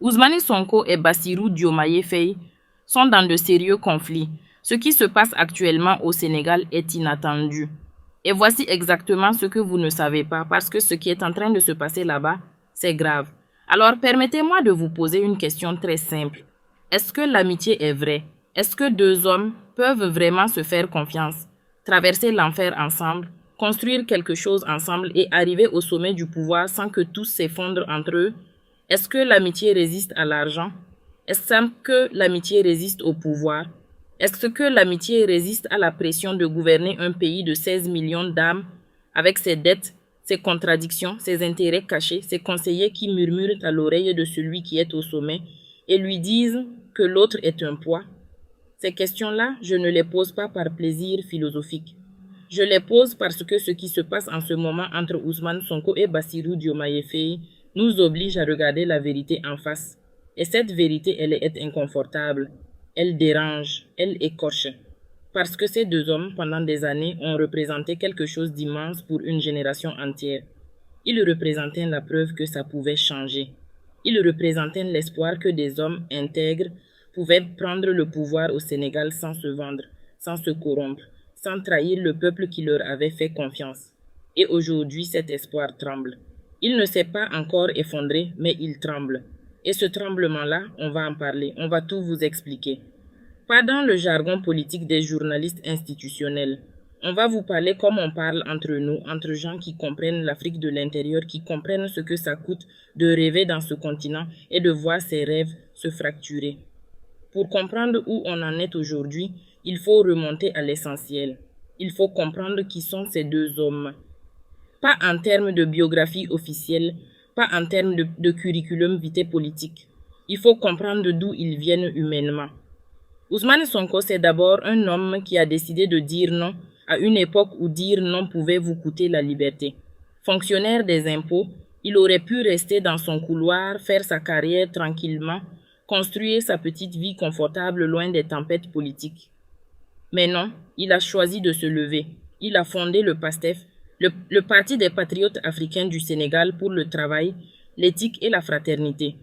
Ousmane Sonko et Bassirou Diomaye Faye sont dans de sérieux conflits. Ce qui se passe actuellement au Sénégal est inattendu. Et voici exactement ce que vous ne savez pas, parce que ce qui est en train de se passer là-bas, c'est grave. Alors permettez-moi de vous poser une question très simple. Est-ce que l'amitié est vraie? Est-ce que deux hommes peuvent vraiment se faire confiance, traverser l'enfer ensemble, construire quelque chose ensemble et arriver au sommet du pouvoir sans que tous s'effondrent entre eux? Est-ce que l'amitié résiste à l'argent? Est-ce que l'amitié résiste au pouvoir? Est-ce que l'amitié résiste à la pression de gouverner un pays de 16 millions d'âmes avec ses dettes, ses contradictions, ses intérêts cachés, ses conseillers qui murmurent à l'oreille de celui qui est au sommet et lui disent que l'autre est un poids? Ces questions-là, je ne les pose pas par plaisir philosophique. Je les pose parce que ce qui se passe en ce moment entre Ousmane Sonko et Bassirou Diomaye Faye nous oblige à regarder la vérité en face. Et cette vérité, elle est inconfortable. Elle dérange, elle écorche. Parce que ces deux hommes, pendant des années, ont représenté quelque chose d'immense pour une génération entière. Ils représentaient la preuve que ça pouvait changer. Ils représentaient l'espoir que des hommes intègres pouvaient prendre le pouvoir au Sénégal sans se vendre, sans se corrompre, sans trahir le peuple qui leur avait fait confiance. Et aujourd'hui, cet espoir tremble. Il ne s'est pas encore effondré, mais il tremble. Et ce tremblement-là, on va en parler, on va tout vous expliquer. Pas dans le jargon politique des journalistes institutionnels. On va vous parler comme on parle entre nous, entre gens qui comprennent l'Afrique de l'intérieur, qui comprennent ce que ça coûte de rêver dans ce continent et de voir ses rêves se fracturer. Pour comprendre où on en est aujourd'hui, il faut remonter à l'essentiel. Il faut comprendre qui sont ces deux hommes. Pas en termes de biographie officielle, pas en termes de curriculum vitae politique. Il faut comprendre d'où ils viennent humainement. Ousmane Sonko, c'est d'abord un homme qui a décidé de dire non à une époque où dire non pouvait vous coûter la liberté. Fonctionnaire des impôts, il aurait pu rester dans son couloir, faire sa carrière tranquillement, construire sa petite vie confortable loin des tempêtes politiques. Mais non, il a choisi de se lever. Il a fondé le PASTEF, le Parti des patriotes africains du Sénégal pour le travail, l'éthique et la fraternité.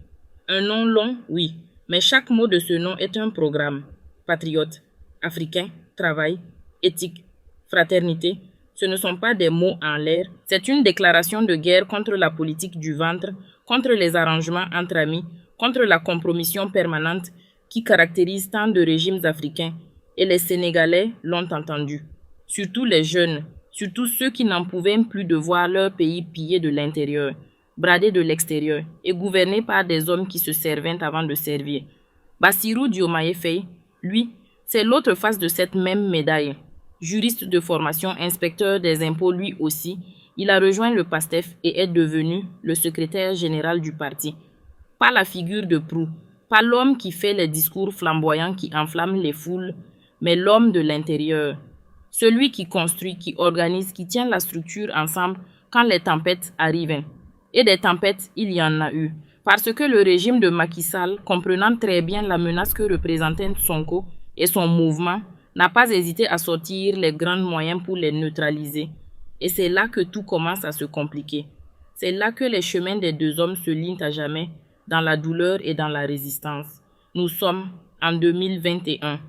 Un nom long, oui, mais chaque mot de ce nom est un programme. Patriote, africain, travail, éthique, fraternité, ce ne sont pas des mots en l'air, c'est une déclaration de guerre contre la politique du ventre, contre les arrangements entre amis, contre la compromission permanente qui caractérise tant de régimes africains, et les Sénégalais l'ont entendu. Surtout les jeunes, surtout ceux qui n'en pouvaient plus de voir leur pays pillé de l'intérieur, bradé de l'extérieur et gouverné par des hommes qui se servaient avant de servir. Bassirou Diomaye Faye, lui, c'est l'autre face de cette même médaille. Juriste de formation, inspecteur des impôts lui aussi, il a rejoint le PASTEF et est devenu le secrétaire général du parti. Pas la figure de proue, pas l'homme qui fait les discours flamboyants qui enflamment les foules, mais l'homme de l'intérieur. Celui qui construit, qui organise, qui tient la structure ensemble quand les tempêtes arrivent. Et des tempêtes, il y en a eu. Parce que le régime de Macky Sall, comprenant très bien la menace que représentait Sonko et son mouvement, n'a pas hésité à sortir les grands moyens pour les neutraliser. Et c'est là que tout commence à se compliquer. C'est là que les chemins des deux hommes se lient à jamais, dans la douleur et dans la résistance. Nous sommes en 2021.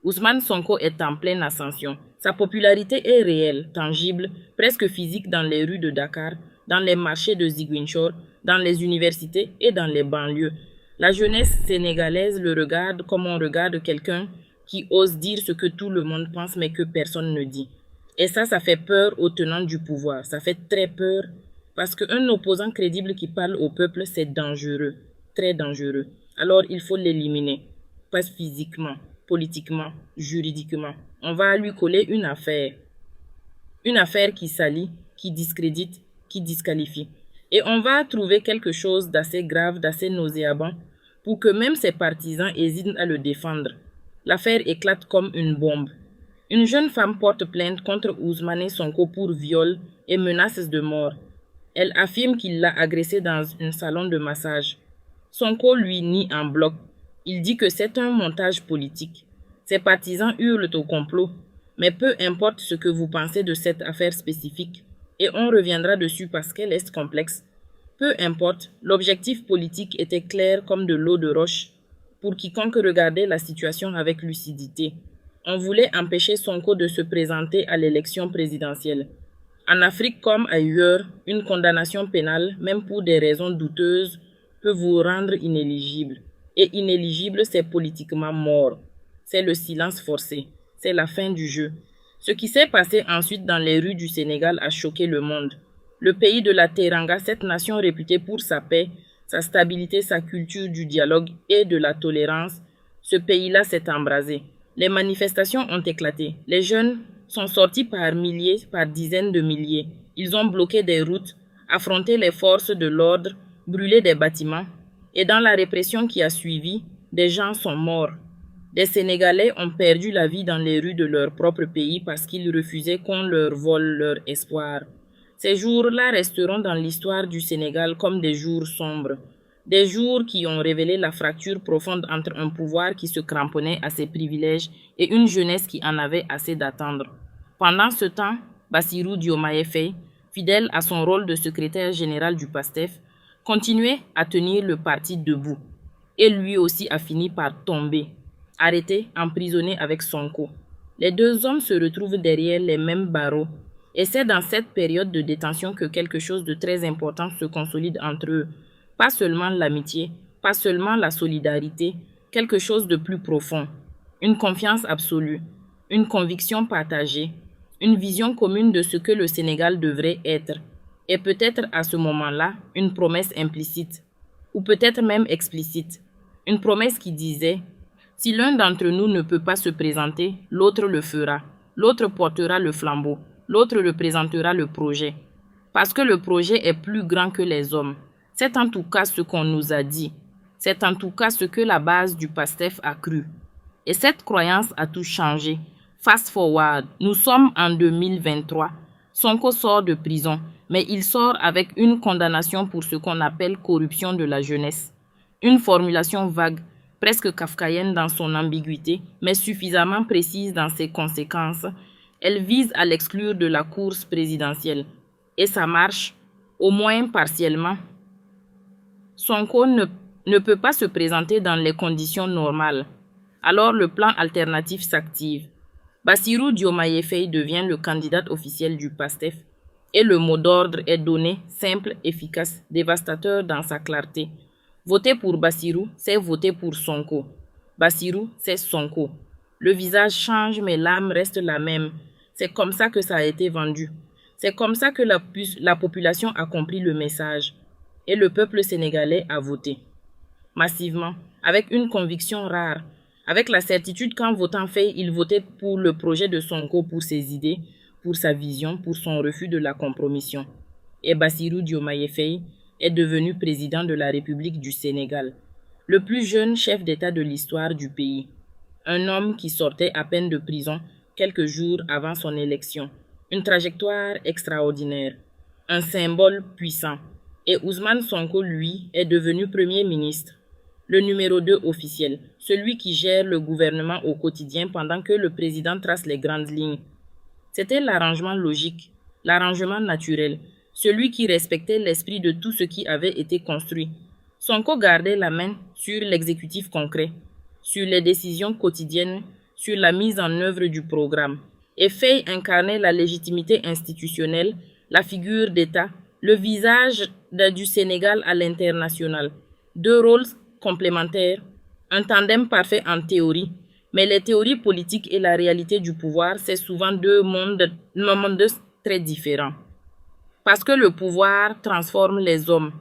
Ousmane Sonko est en pleine ascension. Sa popularité est réelle, tangible, presque physique dans les rues de Dakar, dans les marchés de Ziguinchor, dans les universités et dans les banlieues. La jeunesse sénégalaise le regarde comme on regarde quelqu'un qui ose dire ce que tout le monde pense mais que personne ne dit. Et ça fait peur aux tenants du pouvoir. Ça fait très peur parce qu'un opposant crédible qui parle au peuple, c'est dangereux, très dangereux. Alors il faut l'éliminer, pas physiquement, politiquement, juridiquement. On va lui coller une affaire qui salit, qui discrédite, qui disqualifie. Et on va trouver quelque chose d'assez grave, d'assez nauséabond pour que même ses partisans hésitent à le défendre. L'affaire éclate comme une bombe. Une jeune femme porte plainte contre Ousmane Sonko pour viol et menaces de mort. Elle affirme qu'il l'a agressée dans un salon de massage. Sonko lui nie en bloc. Il dit que c'est un montage politique. Ses partisans hurlent au complot. Mais peu importe ce que vous pensez de cette affaire spécifique, et on reviendra dessus parce qu'elle est complexe. Peu importe, l'objectif politique était clair comme de l'eau de roche pour quiconque regardait la situation avec lucidité. On voulait empêcher Sonko de se présenter à l'élection présidentielle. En Afrique comme ailleurs, une condamnation pénale, même pour des raisons douteuses, peut vous rendre inéligible. Et inéligible, c'est politiquement mort. C'est le silence forcé. C'est la fin du jeu. Ce qui s'est passé ensuite dans les rues du Sénégal a choqué le monde. Le pays de la Teranga, cette nation réputée pour sa paix, sa stabilité, sa culture du dialogue et de la tolérance, ce pays-là s'est embrasé. Les manifestations ont éclaté. Les jeunes sont sortis par milliers, par dizaines de milliers. Ils ont bloqué des routes, affronté les forces de l'ordre, brûlé des bâtiments. Et dans la répression qui a suivi, des gens sont morts. Des Sénégalais ont perdu la vie dans les rues de leur propre pays parce qu'ils refusaient qu'on leur vole leur espoir. Ces jours-là resteront dans l'histoire du Sénégal comme des jours sombres. Des jours qui ont révélé la fracture profonde entre un pouvoir qui se cramponnait à ses privilèges et une jeunesse qui en avait assez d'attendre. Pendant ce temps, Bassirou Diomaye Faye, fidèle à son rôle de secrétaire général du PASTEF, continuait à tenir le parti debout. Et lui aussi a fini par tomber, arrêté, emprisonné avec Sonko. Les deux hommes se retrouvent derrière les mêmes barreaux. Et c'est dans cette période de détention que quelque chose de très important se consolide entre eux. Pas seulement l'amitié, pas seulement la solidarité, quelque chose de plus profond. Une confiance absolue, une conviction partagée, une vision commune de ce que le Sénégal devrait être. Et peut-être à ce moment-là, une promesse implicite, ou peut-être même explicite. Une promesse qui disait « Si l'un d'entre nous ne peut pas se présenter, l'autre le fera, l'autre portera le flambeau. L'autre représentera le projet. Parce que le projet est plus grand que les hommes. C'est en tout cas ce qu'on nous a dit. C'est en tout cas ce que la base du PASTEF a cru. Et cette croyance a tout changé. Fast forward, nous sommes en 2023. Sonko sort de prison, mais il sort avec une condamnation pour ce qu'on appelle corruption de la jeunesse. Une formulation vague, presque kafkaïenne dans son ambiguïté, mais suffisamment précise dans ses conséquences. Elle vise à l'exclure de la course présidentielle. Et ça marche, au moins partiellement. Sonko ne peut pas se présenter dans les conditions normales. Alors le plan alternatif s'active. Bassirou Diomaye Faye devient le candidat officiel du PASTEF et le mot d'ordre est donné, simple, efficace, dévastateur dans sa clarté. Voter pour Bassirou, c'est voter pour Sonko. Bassirou, c'est Sonko. Le visage change mais l'âme reste la même. C'est comme ça que ça a été vendu. C'est comme ça que la population a compris le message. Et le peuple sénégalais a voté. Massivement, avec une conviction rare. Avec la certitude qu'en votant Faye, il votait pour le projet de Sonko, pour ses idées, pour sa vision, pour son refus de la compromission. Et Bassirou Diomaye Faye est devenu président de la République du Sénégal. Le plus jeune chef d'État de l'histoire du pays. Un homme qui sortait à peine de prison quelques jours avant son élection. Une trajectoire extraordinaire, un symbole puissant. Et Ousmane Sonko, lui, est devenu Premier ministre, le numéro 2 officiel, celui qui gère le gouvernement au quotidien pendant que le président trace les grandes lignes. C'était l'arrangement logique, l'arrangement naturel, celui qui respectait l'esprit de tout ce qui avait été construit. Sonko gardait la main sur l'exécutif concret, sur les décisions quotidiennes, sur la mise en œuvre du programme. Et Faye incarnait la légitimité institutionnelle, la figure d'État, le visage du Sénégal à l'international. Deux rôles complémentaires, un tandem parfait en théorie, mais les théories politiques et la réalité du pouvoir, c'est souvent deux mondes très différents. Parce que le pouvoir transforme les hommes,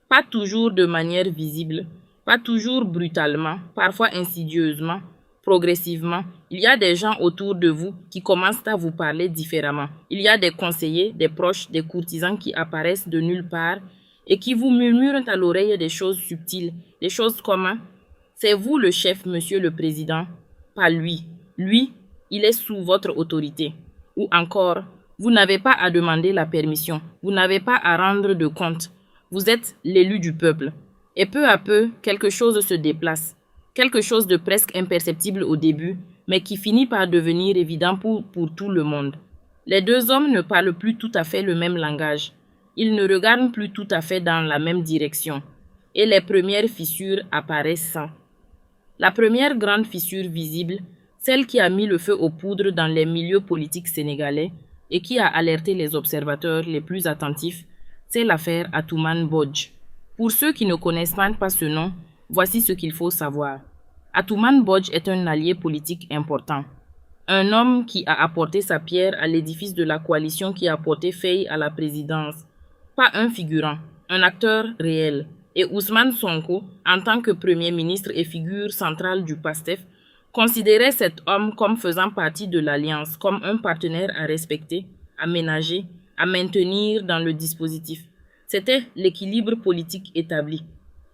pas toujours de manière visible, pas toujours brutalement, parfois insidieusement, progressivement. Il y a des gens autour de vous qui commencent à vous parler différemment. Il y a des conseillers, des proches, des courtisans qui apparaissent de nulle part et qui vous murmurent à l'oreille des choses subtiles, des choses comme « C'est vous le chef, monsieur le président, pas lui. Lui, il est sous votre autorité. » Ou encore « Vous n'avez pas à demander la permission, vous n'avez pas à rendre de compte. Vous êtes l'élu du peuple. » Et peu à peu, quelque chose se déplace. Quelque chose de presque imperceptible au début, mais qui finit par devenir évident pour tout le monde. Les deux hommes ne parlent plus tout à fait le même langage. Ils ne regardent plus tout à fait dans la même direction et les premières fissures apparaissent. La première grande fissure visible, celle qui a mis le feu aux poudres dans les milieux politiques sénégalais et qui a alerté les observateurs les plus attentifs, c'est l'affaire Atoumane Bodj. Pour ceux qui ne connaissent pas ce nom, voici ce qu'il faut savoir. Atoumane Bodj est un allié politique important. Un homme qui a apporté sa pierre à l'édifice de la coalition qui a porté Faye à la présidence. Pas un figurant, un acteur réel. Et Ousmane Sonko, en tant que Premier ministre et figure centrale du PASTEF, considérait cet homme comme faisant partie de l'alliance, comme un partenaire à respecter, à ménager, à maintenir dans le dispositif. C'était l'équilibre politique établi.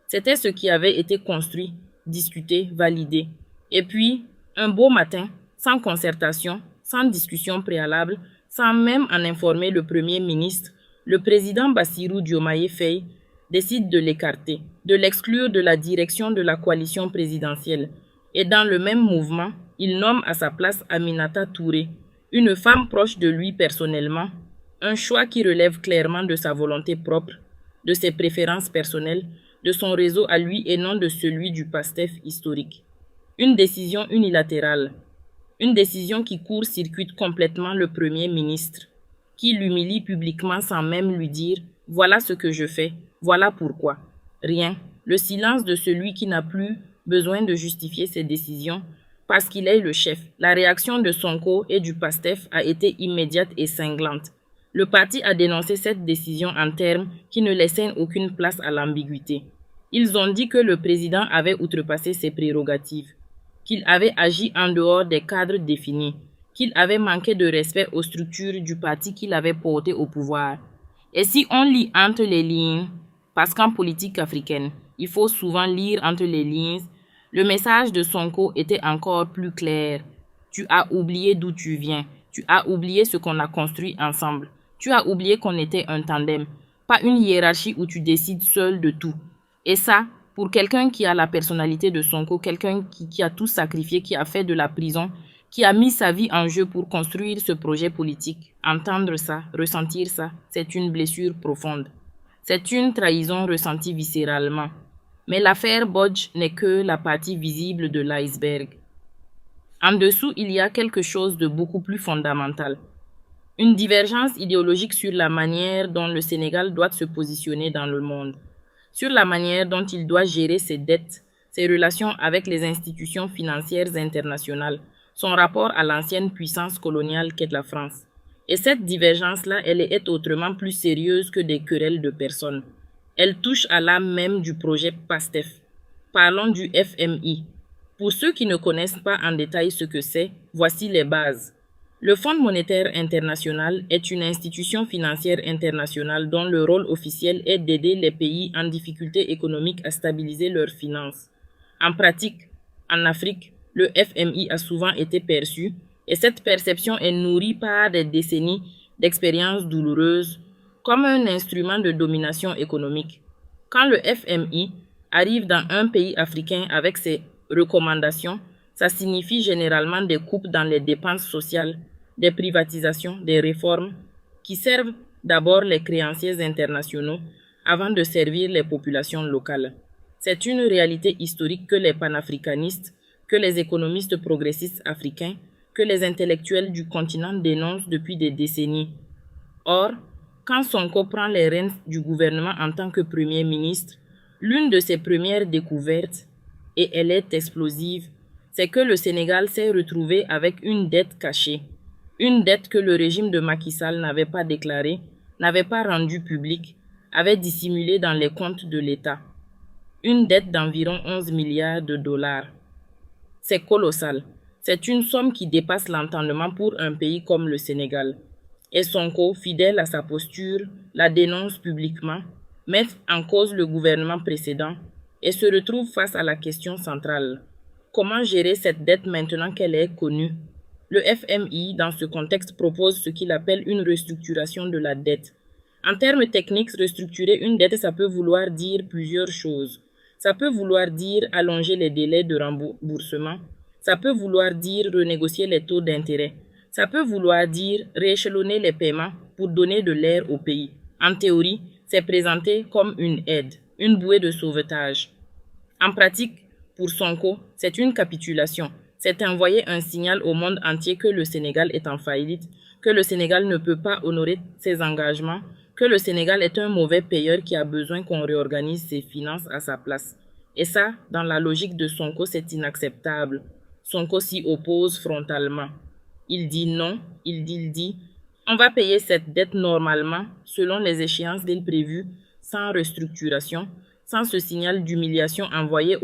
C'était ce qui avait été construit, discuté, validé. Et puis, un beau matin, sans concertation, sans discussion préalable, sans même en informer le Premier ministre, le président Bassirou Diomaye Faye décide de l'écarter, de l'exclure de la direction de la coalition présidentielle. Et dans le même mouvement, il nomme à sa place Aminata Touré, une femme proche de lui personnellement, un choix qui relève clairement de sa volonté propre, de ses préférences personnelles, de son réseau à lui et non de celui du PASTEF historique. Une décision unilatérale, une décision qui court-circuite complètement le Premier ministre, qui l'humilie publiquement sans même lui dire « voilà ce que je fais, voilà pourquoi ». Rien, le silence de celui qui n'a plus besoin de justifier ses décisions parce qu'il est le chef. La réaction de Sonko et du PASTEF a été immédiate et cinglante. Le parti a dénoncé cette décision en termes qui ne laissaient aucune place à l'ambiguïté. Ils ont dit que le président avait outrepassé ses prérogatives, qu'il avait agi en dehors des cadres définis, qu'il avait manqué de respect aux structures du parti qu'il avait porté au pouvoir. Et si on lit entre les lignes, parce qu'en politique africaine, il faut souvent lire entre les lignes, le message de Sonko était encore plus clair. Tu as oublié d'où tu viens, tu as oublié ce qu'on a construit ensemble, tu as oublié qu'on était un tandem, pas une hiérarchie où tu décides seul de tout. Et ça, pour quelqu'un qui a la personnalité de Sonko, quelqu'un qui a tout sacrifié, qui a fait de la prison, qui a mis sa vie en jeu pour construire ce projet politique, entendre ça, ressentir ça, c'est une blessure profonde. C'est une trahison ressentie viscéralement. Mais l'affaire Bodj n'est que la partie visible de l'iceberg. En dessous, il y a quelque chose de beaucoup plus fondamental. Une divergence idéologique sur la manière dont le Sénégal doit se positionner dans le monde, sur la manière dont il doit gérer ses dettes, ses relations avec les institutions financières internationales, son rapport à l'ancienne puissance coloniale qu'est la France. Et cette divergence-là, elle est autrement plus sérieuse que des querelles de personnes. Elle touche à l'âme même du projet PASTEF. Parlons du FMI. Pour ceux qui ne connaissent pas en détail ce que c'est, voici les bases. Le Fonds monétaire international est une institution financière internationale dont le rôle officiel est d'aider les pays en difficulté économique à stabiliser leurs finances. En pratique, en Afrique, le FMI a souvent été perçu, et cette perception est nourrie par des décennies d'expériences douloureuses, comme un instrument de domination économique. Quand le FMI arrive dans un pays africain avec ses recommandations, ça signifie généralement des coupes dans les dépenses sociales, des privatisations, des réformes qui servent d'abord les créanciers internationaux avant de servir les populations locales. C'est une réalité historique que les panafricanistes, que les économistes progressistes africains, que les intellectuels du continent dénoncent depuis des décennies. Or, quand Sonko prend les rênes du gouvernement en tant que Premier ministre, l'une de ses premières découvertes, et elle est explosive, c'est que le Sénégal s'est retrouvé avec une dette cachée. Une dette que le régime de Macky Sall n'avait pas déclarée, n'avait pas rendue publique, avait dissimulée dans les comptes de l'État. Une dette d'environ 11 milliards de dollars. C'est colossal. C'est une somme qui dépasse l'entendement pour un pays comme le Sénégal. Et Sonko, fidèle à sa posture, la dénonce publiquement, met en cause le gouvernement précédent et se retrouve face à la question centrale. Comment gérer cette dette maintenant qu'elle est connue? Le FMI, dans ce contexte, propose ce qu'il appelle une restructuration de la dette. En termes techniques, restructurer une dette, ça peut vouloir dire plusieurs choses. Ça peut vouloir dire allonger les délais de remboursement. Ça peut vouloir dire renégocier les taux d'intérêt. Ça peut vouloir dire rééchelonner les paiements pour donner de l'air au pays. En théorie, c'est présenté comme une aide, une bouée de sauvetage. En pratique, pour Sonko, c'est une capitulation. C'est envoyer un signal au monde entier que le Sénégal est en faillite, que le Sénégal ne peut pas honorer ses engagements, que le Sénégal est un mauvais payeur qui a besoin qu'on réorganise ses finances à sa place. Et ça, dans la logique de Sonko, c'est inacceptable. Sonko s'y oppose frontalement. Il dit non, il dit, on va payer cette dette normalement, selon les échéances d'île prévues, sans restructuration, sans ce signal d'humiliation envoyé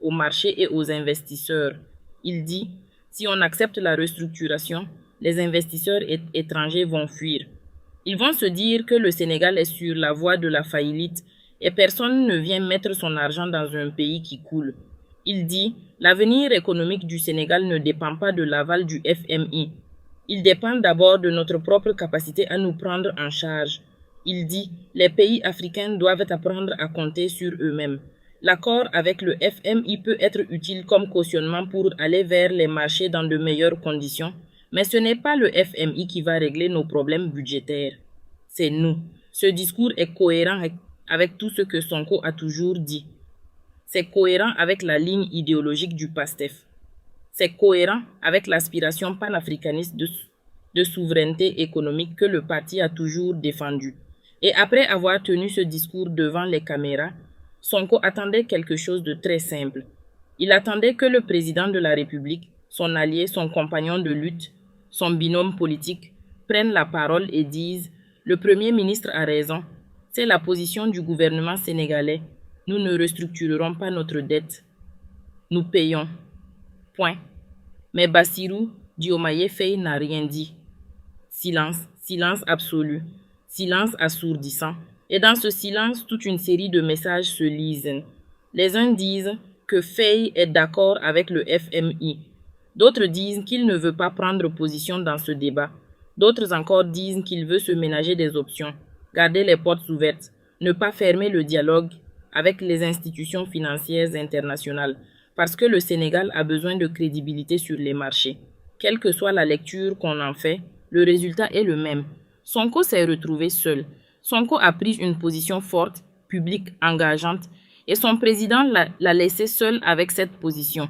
au marché et aux investisseurs. Il dit, si on accepte la restructuration, les investisseurs étrangers vont fuir. Ils vont se dire que le Sénégal est sur la voie de la faillite et personne ne vient mettre son argent dans un pays qui coule. Il dit, l'avenir économique du Sénégal ne dépend pas de l'aval du FMI. Il dépend d'abord de notre propre capacité à nous prendre en charge. Il dit, les pays africains doivent apprendre à compter sur eux-mêmes. L'accord avec le FMI peut être utile comme cautionnement pour aller vers les marchés dans de meilleures conditions, mais ce n'est pas le FMI qui va régler nos problèmes budgétaires. C'est nous. Ce discours est cohérent avec tout ce que Sonko a toujours dit. C'est cohérent avec la ligne idéologique du PASTEF. C'est cohérent avec l'aspiration panafricaniste de souveraineté économique que le parti a toujours défendue. Et après avoir tenu ce discours devant les caméras, Sonko attendait quelque chose de très simple. Il attendait que le président de la République, son allié, son compagnon de lutte, son binôme politique, prennent la parole et disent « Le Premier ministre a raison, c'est la position du gouvernement sénégalais. Nous ne restructurerons pas notre dette. Nous payons. » Point. Mais Bassirou Diomaye Faye n'a rien dit. Silence, silence absolu, silence assourdissant. Et dans ce silence, toute une série de messages se lisent. Les uns disent que Faye est d'accord avec le FMI. D'autres disent qu'il ne veut pas prendre position dans ce débat. D'autres encore disent qu'il veut se ménager des options, garder les portes ouvertes, ne pas fermer le dialogue avec les institutions financières internationales, parce que le Sénégal a besoin de crédibilité sur les marchés. Quelle que soit la lecture qu'on en fait, le résultat est le même. Sonko s'est retrouvé seul. Sonko a pris une position forte, publique, engageante, et son président l'a laissé seul avec cette position.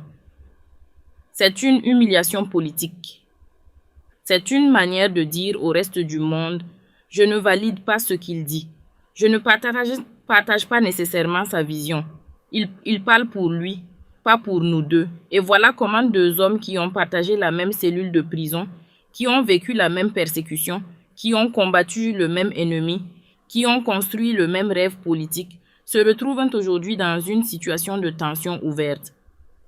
C'est une humiliation politique. C'est une manière de dire au reste du monde « Je ne valide pas ce qu'il dit. Je ne partage pas nécessairement sa vision. Il parle pour lui, pas pour nous deux. Et voilà comment deux hommes qui ont partagé la même cellule de prison, qui ont vécu la même persécution, qui ont combattu le même ennemi, qui ont construit le même rêve politique, se retrouvent aujourd'hui dans une situation de tension ouverte.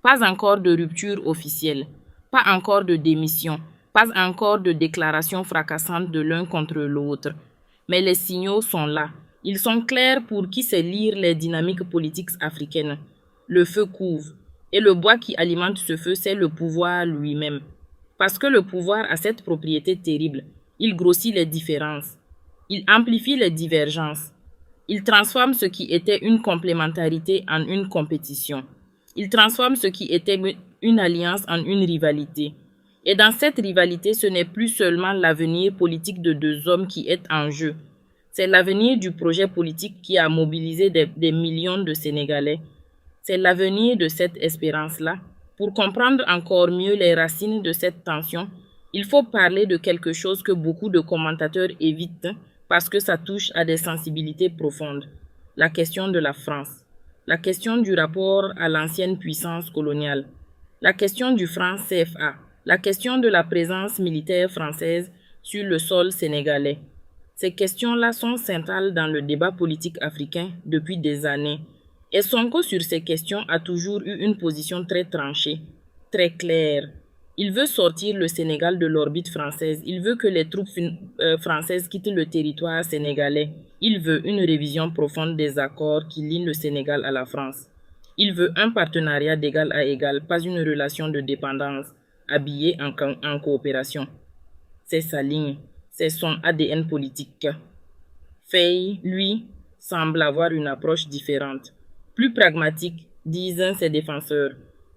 Pas encore de rupture officielle, pas encore de démission, pas encore de déclaration fracassante de l'un contre l'autre. Mais les signaux sont là. Ils sont clairs pour qui sait lire les dynamiques politiques africaines. Le feu couve. Et le bois qui alimente ce feu, c'est le pouvoir lui-même. Parce que le pouvoir a cette propriété terrible. Il grossit les différences. Il amplifie les divergences. Il transforme ce qui était une complémentarité en une compétition. Il transforme ce qui était une alliance en une rivalité. Et dans cette rivalité, ce n'est plus seulement l'avenir politique de deux hommes qui est en jeu. C'est l'avenir du projet politique qui a mobilisé des millions de Sénégalais. C'est l'avenir de cette espérance-là. Pour comprendre encore mieux les racines de cette tension, il faut parler de quelque chose que beaucoup de commentateurs évitent parce que ça touche à des sensibilités profondes. La question de la France. La question du rapport à l'ancienne puissance coloniale. La question du franc CFA. La question de la présence militaire française sur le sol sénégalais. Ces questions-là sont centrales dans le débat politique africain depuis des années. Et Sonko sur ces questions a toujours eu une position très tranchée, très claire. Il veut sortir le Sénégal de l'orbite française. Il veut que les troupes françaises quittent le territoire sénégalais. Il veut une révision profonde des accords qui lient le Sénégal à la France. Il veut un partenariat d'égal à égal, pas une relation de dépendance habillée en coopération. C'est sa ligne, c'est son ADN politique. Faye, lui, semble avoir une approche différente. Plus pragmatique, disent ses défenseurs.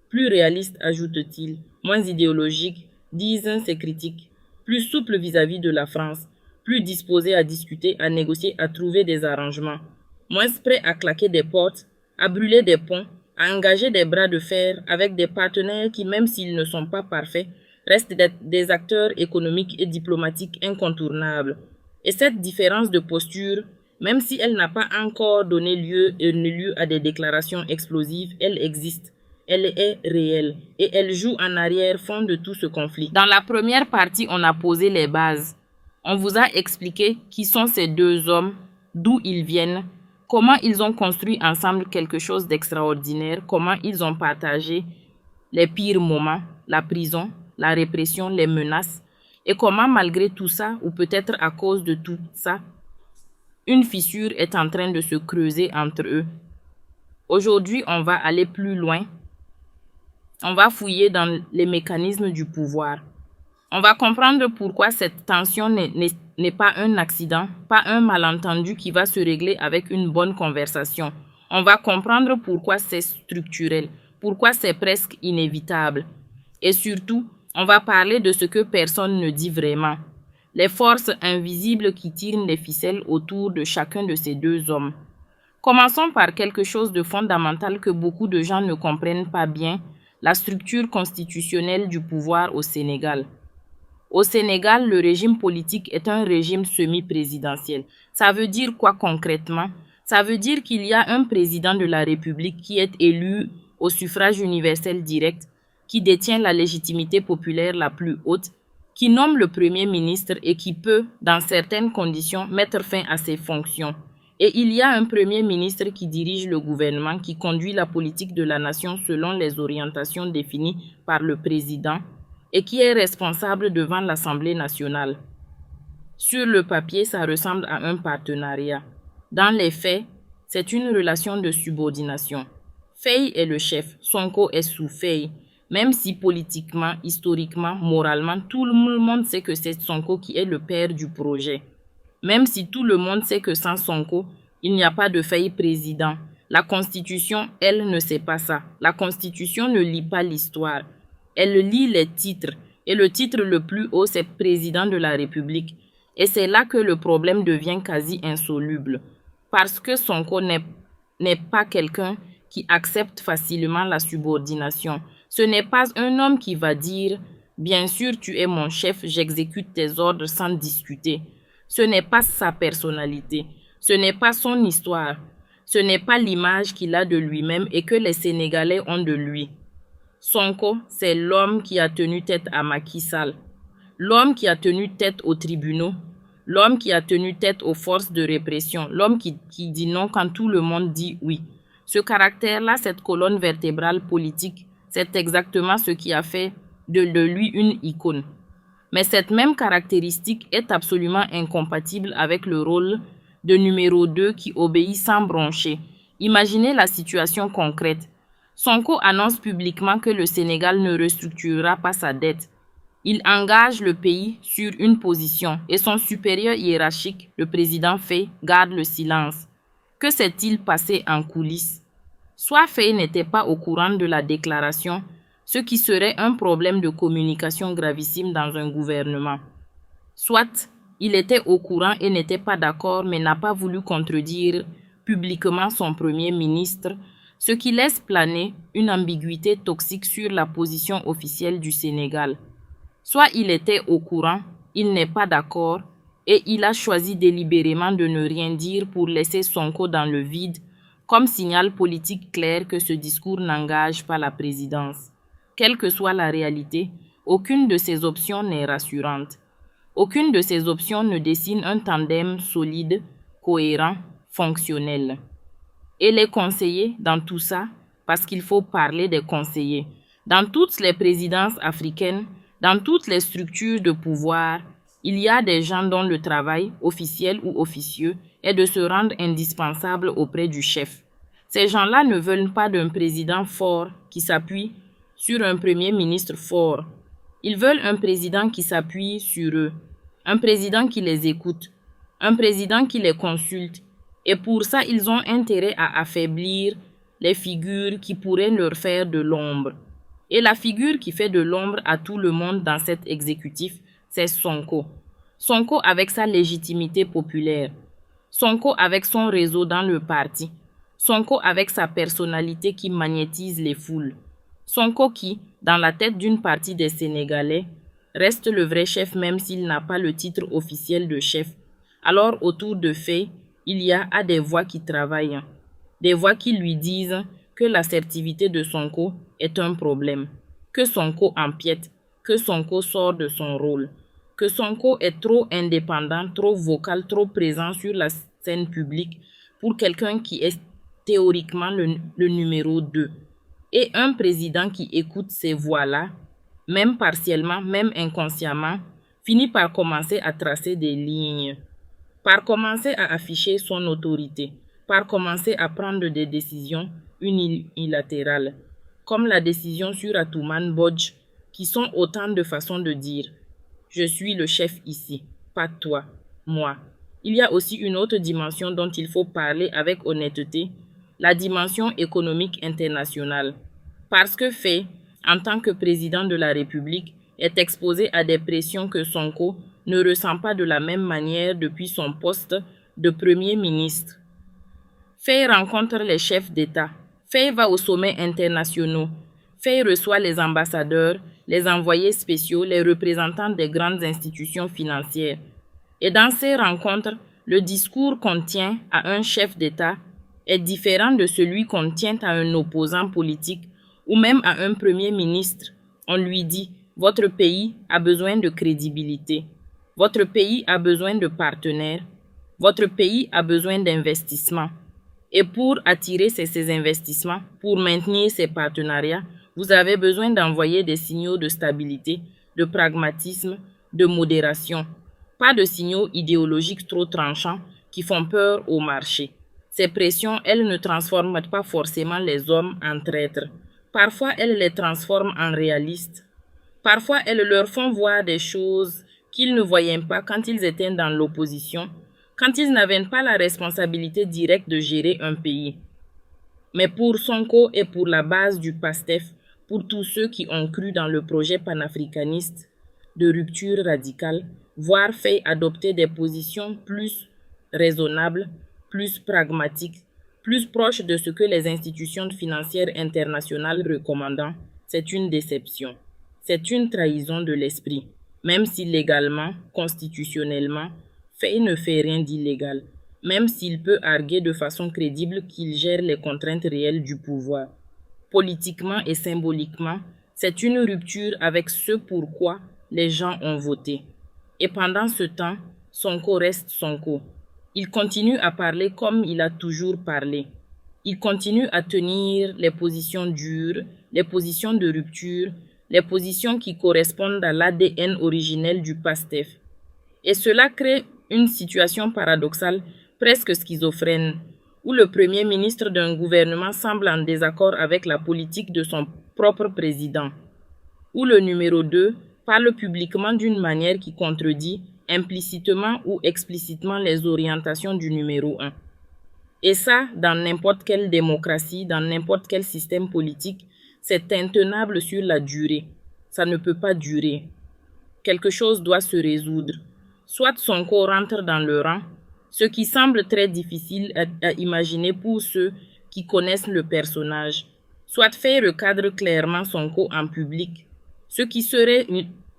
Plus réaliste, ajoute-t-il. Moins idéologique, disent ses critiques. Plus souple vis-à-vis de la France. plus disposé à discuter, à négocier, à trouver des arrangements, moins prêt à claquer des portes, à brûler des ponts, à engager des bras de fer avec des partenaires qui, même s'ils ne sont pas parfaits, restent des acteurs économiques et diplomatiques incontournables. Et cette différence de posture, même si elle n'a pas encore donné lieu à des déclarations explosives, elle existe. Elle est réelle et elle joue en arrière-fond de tout ce conflit. Dans la première partie, on a posé les bases. On vous a expliqué qui sont ces deux hommes, d'où ils viennent, comment ils ont construit ensemble quelque chose d'extraordinaire, comment ils ont partagé les pires moments, la prison, la répression, les menaces, et comment malgré tout ça, ou peut-être à cause de tout ça, une fissure est en train de se creuser entre eux. Aujourd'hui, on va aller plus loin. On va fouiller dans les mécanismes du pouvoir. On va comprendre pourquoi cette tension n'est pas un accident, pas un malentendu qui va se régler avec une bonne conversation. On va comprendre pourquoi c'est structurel, pourquoi c'est presque inévitable. Et surtout, on va parler de ce que personne ne dit vraiment. Les forces invisibles qui tirent les ficelles autour de chacun de ces deux hommes. Commençons par quelque chose de fondamental que beaucoup de gens ne comprennent pas bien, la structure constitutionnelle du pouvoir au Sénégal. Au Sénégal, le régime politique est un régime semi-présidentiel. Ça veut dire quoi concrètement? Ça veut dire qu'il y a un président de la République qui est élu au suffrage universel direct, qui détient la légitimité populaire la plus haute, qui nomme le Premier ministre et qui peut, dans certaines conditions, mettre fin à ses fonctions. Et il y a un Premier ministre qui dirige le gouvernement, qui conduit la politique de la nation selon les orientations définies par le président et qui est responsable devant l'Assemblée nationale. Sur le papier, ça ressemble à un partenariat. Dans les faits, c'est une relation de subordination. Faye est le chef, Sonko est sous Faye. Même si politiquement, historiquement, moralement, tout le monde sait que c'est Sonko qui est le père du projet. Même si tout le monde sait que sans Sonko, il n'y a pas de Faye président. La Constitution, elle, ne sait pas ça. La Constitution ne lit pas l'histoire. Elle lit les titres. Et le titre le plus haut, c'est président de la République. Et c'est là que le problème devient quasi insoluble. Parce que Sonko n'est pas quelqu'un qui accepte facilement la subordination. Ce n'est pas un homme qui va dire « Bien sûr, tu es mon chef, j'exécute tes ordres sans discuter ». Ce n'est pas sa personnalité, ce n'est pas son histoire, ce n'est pas l'image qu'il a de lui-même et que les Sénégalais ont de lui. Sonko, c'est l'homme qui a tenu tête à Macky Sall, l'homme qui a tenu tête aux tribunaux, l'homme qui a tenu tête aux forces de répression, l'homme qui dit non quand tout le monde dit oui. Ce caractère-là, cette colonne vertébrale politique, c'est exactement ce qui a fait de lui une icône. Mais cette même caractéristique est absolument incompatible avec le rôle de numéro 2 qui obéit sans broncher. Imaginez la situation concrète. Sonko annonce publiquement que le Sénégal ne restructurera pas sa dette. Il engage le pays sur une position et son supérieur hiérarchique, le président Faye, garde le silence. Que s'est-il passé en coulisses? Soit Faye n'était pas au courant de la déclaration, ce qui serait un problème de communication gravissime dans un gouvernement. Soit il était au courant et n'était pas d'accord mais n'a pas voulu contredire publiquement son Premier ministre, ce qui laisse planer une ambiguïté toxique sur la position officielle du Sénégal. Soit il était au courant, il n'est pas d'accord et il a choisi délibérément de ne rien dire pour laisser Sonko dans le vide, comme signal politique clair que ce discours n'engage pas la présidence. Quelle que soit la réalité, aucune de ces options n'est rassurante. Aucune de ces options ne dessine un tandem solide, cohérent, fonctionnel. Et les conseillers dans tout ça, parce qu'il faut parler des conseillers. Dans toutes les présidences africaines, dans toutes les structures de pouvoir, il y a des gens dont le travail, officiel ou officieux, est de se rendre indispensable auprès du chef. Ces gens-là ne veulent pas d'un président fort qui s'appuie sur un premier ministre fort. Ils veulent un président qui s'appuie sur eux, un président qui les écoute, un président qui les consulte. Et pour ça, ils ont intérêt à affaiblir les figures qui pourraient leur faire de l'ombre. Et la figure qui fait de l'ombre à tout le monde dans cet exécutif, c'est Sonko. Sonko avec sa légitimité populaire, Sonko avec son réseau dans le parti, Sonko avec sa personnalité qui magnétise les foules, Sonko qui, dans la tête d'une partie des Sénégalais, reste le vrai chef même s'il n'a pas le titre officiel de chef. Alors autour de Faye, il y a des voix qui travaillent, des voix qui lui disent que l'assertivité de Sonko est un problème, que Sonko empiète, que Sonko sort de son rôle, que Sonko est trop indépendant, trop vocal, trop présent sur la scène publique pour quelqu'un qui est théoriquement le numéro 2. Et un président qui écoute ces voix-là, même partiellement, même inconsciemment, finit par commencer à tracer des lignes, par commencer à afficher son autorité, par commencer à prendre des décisions unilatérales, comme la décision sur Atoumane Bodj, qui sont autant de façons de dire « je suis le chef ici, pas toi, moi ». Il y a aussi une autre dimension dont il faut parler avec honnêteté, la dimension économique internationale. Parce que Faye, en tant que président de la République, est exposé à des pressions que Sonko ne ressent pas de la même manière depuis son poste de Premier ministre. Faye rencontre les chefs d'État. Faye va aux sommets internationaux. Faye reçoit les ambassadeurs, les envoyés spéciaux, les représentants des grandes institutions financières. Et dans ces rencontres, le discours qu'on tient à un chef d'État est différent de celui qu'on tient à un opposant politique ou même à un premier ministre. On lui dit « Votre pays a besoin de crédibilité. Votre pays a besoin de partenaires. Votre pays a besoin d'investissements. Et pour attirer ces investissements, pour maintenir ces partenariats, vous avez besoin d'envoyer des signaux de stabilité, de pragmatisme, de modération. Pas de signaux idéologiques trop tranchants qui font peur au marché. Ces pressions, elles ne transforment pas forcément les hommes en traîtres. Parfois, elles les transforment en réalistes. Parfois, elles leur font voir des choses qu'ils ne voyaient pas quand ils étaient dans l'opposition, quand ils n'avaient pas la responsabilité directe de gérer un pays. Mais pour Sonko et pour la base du PASTEF, pour tous ceux qui ont cru dans le projet panafricaniste de rupture radicale, voir Faye adopter des positions plus raisonnables, plus pragmatiques, plus proches de ce que les institutions financières internationales recommandent, c'est une déception. C'est une trahison de l'esprit, même si légalement, constitutionnellement, Faye ne fait rien d'illégal, même s'il peut arguer de façon crédible qu'il gère les contraintes réelles du pouvoir. Politiquement et symboliquement, c'est une rupture avec ce pourquoi les gens ont voté. Et pendant ce temps, Sonko reste Sonko. Il continue à parler comme il a toujours parlé. Il continue à tenir les positions dures, les positions de rupture, les positions qui correspondent à l'ADN originel du PASTEF. Et cela crée une situation paradoxale, presque schizophrène, où le premier ministre d'un gouvernement semble en désaccord avec la politique de son propre président, où le numéro 2 parle publiquement d'une manière qui contredit implicitement ou explicitement les orientations du numéro 1. Et ça, dans n'importe quelle démocratie, dans n'importe quel système politique, c'est intenable sur la durée. Ça ne peut pas durer. Quelque chose doit se résoudre. Soit Sonko rentre dans le rang, ce qui semble très difficile à imaginer pour ceux qui connaissent le personnage. Soit Faye recadre clairement Sonko en public, ce qui serait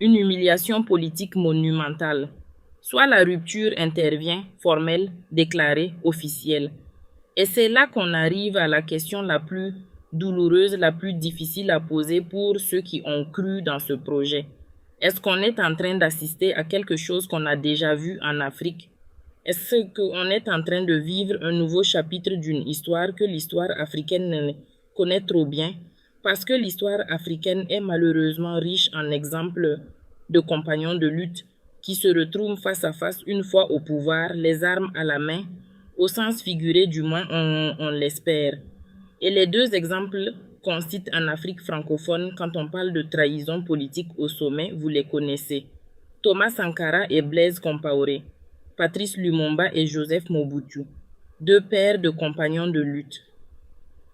une humiliation politique monumentale. Soit la rupture intervient, formelle, déclarée, officielle. Et c'est là qu'on arrive à la question la plus douloureuse, la plus difficile à poser pour ceux qui ont cru dans ce projet. Est-ce qu'on est en train d'assister à quelque chose qu'on a déjà vu en Afrique? Est-ce qu'on est en train de vivre un nouveau chapitre d'une histoire que l'histoire africaine connaît trop bien? Parce que l'histoire africaine est malheureusement riche en exemples de compagnons de lutte qui se retrouvent face à face une fois au pouvoir, les armes à la main, au sens figuré du moins on l'espère. Et les deux exemples qu'on cite en Afrique francophone quand on parle de trahison politique au sommet, vous les connaissez. Thomas Sankara et Blaise Compaoré, Patrice Lumumba et Joseph Mobutu, deux paires de compagnons de lutte.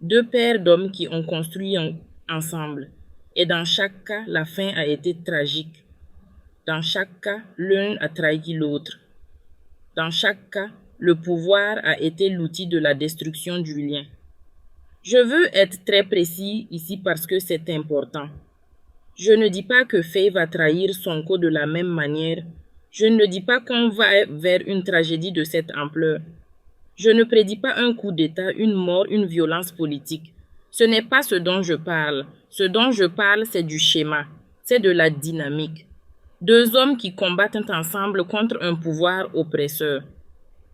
Deux paires d'hommes qui ont construit ensemble. Et dans chaque cas, la fin a été tragique. Dans chaque cas, l'un a trahi l'autre. Dans chaque cas, le pouvoir a été l'outil de la destruction du lien. Je veux être très précis ici parce que c'est important. Je ne dis pas que Faye va trahir Sonko de la même manière. Je ne dis pas qu'on va vers une tragédie de cette ampleur. Je ne prédis pas un coup d'État, une mort, une violence politique. Ce n'est pas ce dont je parle. Ce dont je parle, c'est du schéma, c'est de la dynamique. Deux hommes qui combattent ensemble contre un pouvoir oppresseur.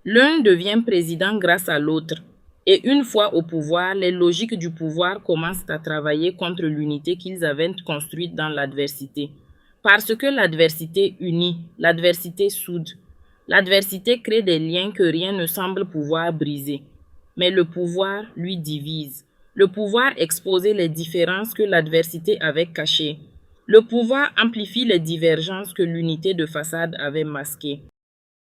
L'un devient président grâce à l'autre. Et une fois au pouvoir, les logiques du pouvoir commencent à travailler contre l'unité qu'ils avaient construite dans l'adversité. Parce que l'adversité unit, l'adversité soude. L'adversité crée des liens que rien ne semble pouvoir briser. Mais le pouvoir, lui, divise. Le pouvoir expose les différences que l'adversité avait cachées. Le pouvoir amplifie les divergences que l'unité de façade avait masquées.